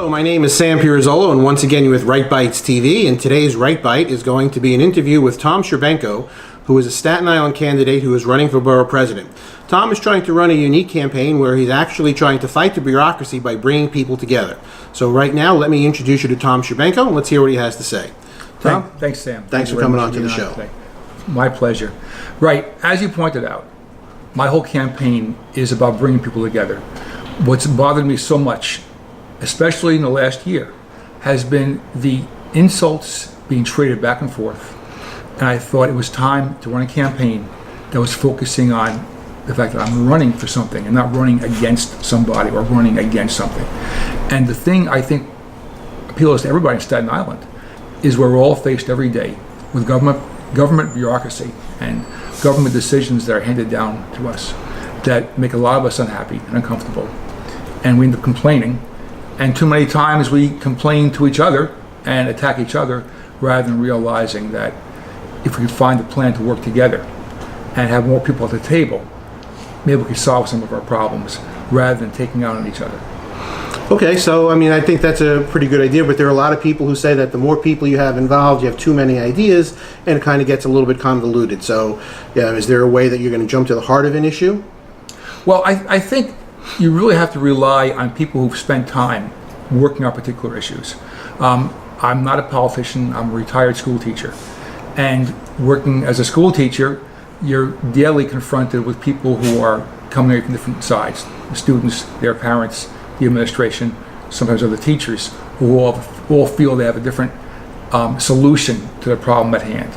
Hello, my name is Sam Pirozzolo, and once again you're with Right Bites TV, and today's Right Bite is going to be an interview with Tom Shcherbenko, who is a Staten Island candidate who is running for borough president. Tom is trying to run a unique campaign where he's actually trying to fight the bureaucracy by bringing people together. So right now, let me introduce you to Tom Shcherbenko, and let's hear what he has to say. Tom? Thanks, Sam. Thanks for coming on to the show. My pleasure. Right, as you pointed out, my whole campaign is about bringing people together. What's bothered me so much, especially in the last year, has been the insults being traded back and forth. And I thought it was time to run a campaign that was focusing on the fact that I'm running for something and not running against somebody or running against something. And the thing I think appeals to everybody in Staten Island is we're all faced every day with government bureaucracy and government decisions that are handed down to us that make a lot of us unhappy and uncomfortable. And we end up complaining. And too many times we complain to each other and attack each other rather than realizing that if we could find a plan to work together and have more people at the table, maybe we could solve some of our problems rather than taking out on each other. Okay, so I think that's a pretty good idea, but there are a lot of people who say that the more people you have involved, you have too many ideas, and it kind of gets a little bit convoluted. So, yeah, is there a way that you're going to jump to the heart of an issue? Well, I think you really have to rely on people who've spent time working on particular issues. I'm not a politician, I'm a retired school teacher. And working as a school teacher, you're daily confronted with people who are coming from different sides. The students, their parents, the administration, sometimes other teachers, who all feel they have a different solution to the problem at hand.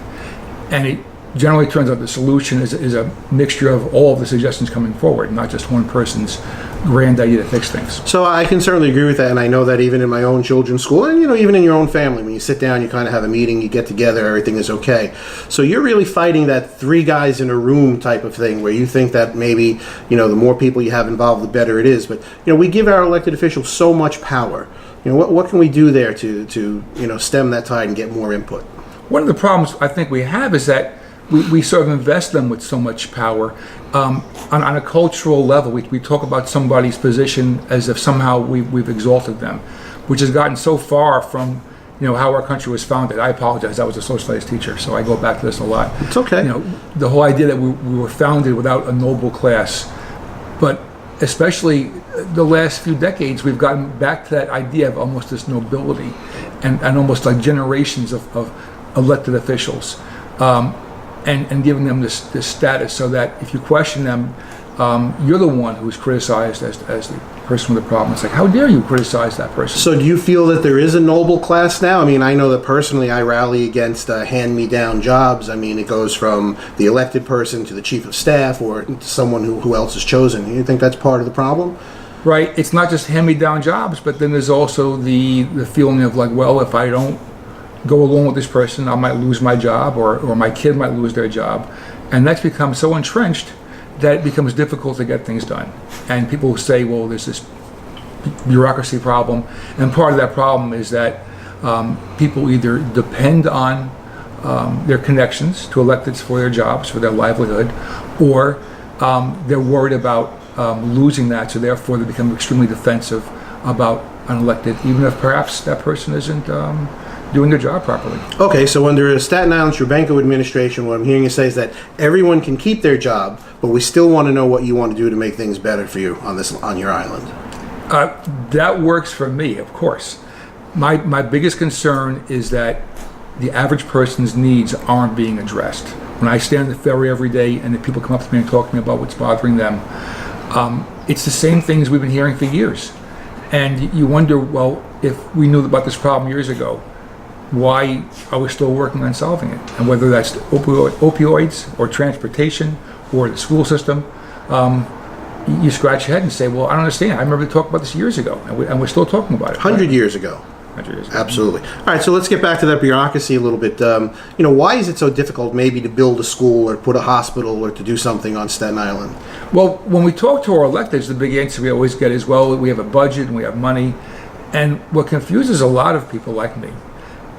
And it generally turns out the solution is a mixture of all of the suggestions coming forward, not just one person's grand idea to fix things. So I can certainly agree with that, and I know that even in my own children's school, and even in your own family, when you sit down, you kind of have a meeting, you get together, everything is okay. So you're really fighting that three guys in a room type of thing, where you think that maybe the more people you have involved, the better it is. But we give our elected officials so much power. What can we do there to stem that tide and get more input? One of the problems I think we have is that we sort of invest them with so much power. On a cultural level, we talk about somebody's position as if somehow we've exalted them, which has gotten so far from how our country was founded. I apologize, I was a social studies teacher, so I go back to this a lot. It's okay. The whole idea that we were founded without a noble class, but especially the last few decades, we've gotten back to that idea of almost this nobility and almost like generations of elected officials. And giving them this status so that if you question them, you're the one who's criticized as the person with the problem. It's like, how dare you criticize that person? So do you feel that there is a noble class now? I know that personally I rally against hand-me-down jobs. It goes from the elected person to the chief of staff or to someone who else is chosen. Do you think that's part of the problem? Right. It's not just hand-me-down jobs, but then there's also the feeling of like, well, if I don't go along with this person, I might lose my job or my kid might lose their job. And that's become so entrenched that it becomes difficult to get things done. And people say, well, there's this bureaucracy problem. And part of that problem is that people either depend on their connections to electeds for their jobs, for their livelihood, or they're worried about losing that, so therefore they become extremely defensive about an elected, even if perhaps that person isn't doing their job properly. Okay, so under a Staten Island Shcherbenko administration, what I'm hearing you say is that everyone can keep their job, but we still want to know what you want to do to make things better for you on your island. That works for me, of course. My biggest concern is that the average person's needs aren't being addressed. When I stand at the ferry every day and the people come up to me and talk to me about what's bothering them, it's the same things we've been hearing for years. And you wonder, well, if we knew about this problem years ago, why are we still working on solving it? And whether that's opioids or transportation or the school system, you scratch your head and say, well, I don't understand. I remember talking about this years ago, and we're still talking about it. 100 years ago. 100 years ago. Absolutely. All right, so let's get back to that bureaucracy a little bit. Why is it so difficult maybe to build a school or put a hospital or to do something on Staten Island? Well, when we talk to our electeds, the big answer we always get is, well, we have a budget and we have money. And what confuses a lot of people like me,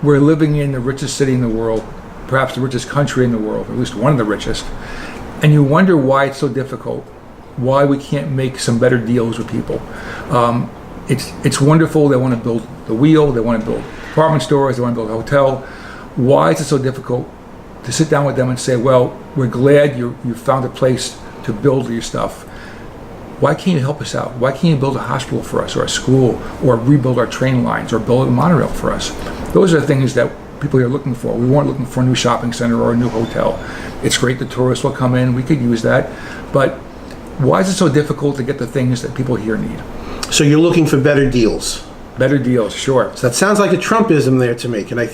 we're living in the richest city in the world, perhaps the richest country in the world, or at least one of the richest, and you wonder why it's so difficult, why we can't make some better deals with people. it's wonderful. They want to build the wheel. They want to build department stores. They want to build a hotel. Why is it so difficult to sit down with them and say, well, we're glad you found a place to build your stuff. Why can't you help us out? Why can't you build a hospital for us, or a school, or rebuild our train lines, or build a monorail for us? Those are the things that people are looking for. We weren't looking for a new shopping center or a new hotel. It's great that tourists will come in. We could use that. But why is it so difficult to get the things that people here need? So you're looking for better deals. Better deals, sure. So that sounds like a Trumpism there to me. Can I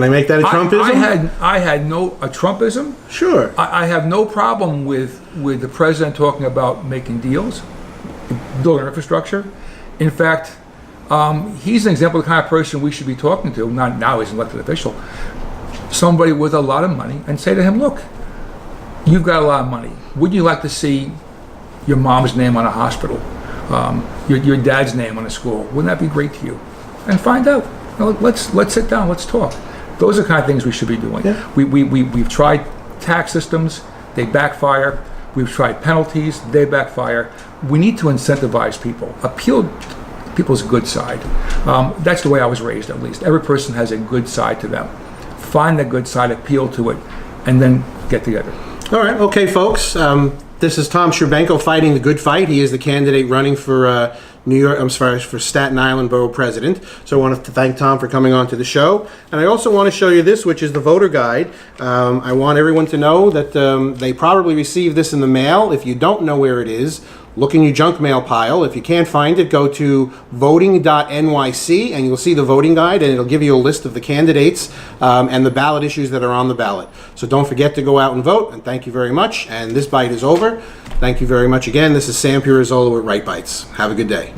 make that a Trumpism? I had no a Trumpism. Sure. I have no problem with the president talking about making deals, building infrastructure. In fact, he's an example of the kind of person we should be talking to. Not now, he's an elected official. Somebody with a lot of money, and say to him, look, you've got a lot of money. Wouldn't you like to see your mom's name on a hospital? Your dad's name on a school? Wouldn't that be great to you? And find out. Let's sit down. Let's talk. Those are the kind of things we should be doing. Yeah. We've tried tax systems. They backfire. We've tried penalties. They backfire. We need to incentivize people. Appeal to people's good side. That's the way I was raised, at least. Every person has a good side to them. Find the good side, appeal to it, and then get together. All right. Okay, folks. This is Tom Shcherbenko fighting the good fight. He is the candidate running for for Staten Island Borough President. So I want to thank Tom for coming on to the show. And I also want to show you this, which is the voter guide. I want everyone to know that they probably received this in the mail. If you don't know where it is, look in your junk mail pile. If you can't find it, go to voting.nyc and you'll see the voting guide, and it'll give you a list of the candidates and the ballot issues that are on the ballot. So don't forget to go out and vote, and thank you very much. And this bite is over. Thank you very much again. This is Sam Pirozzolo with Right Bites. Have a good day.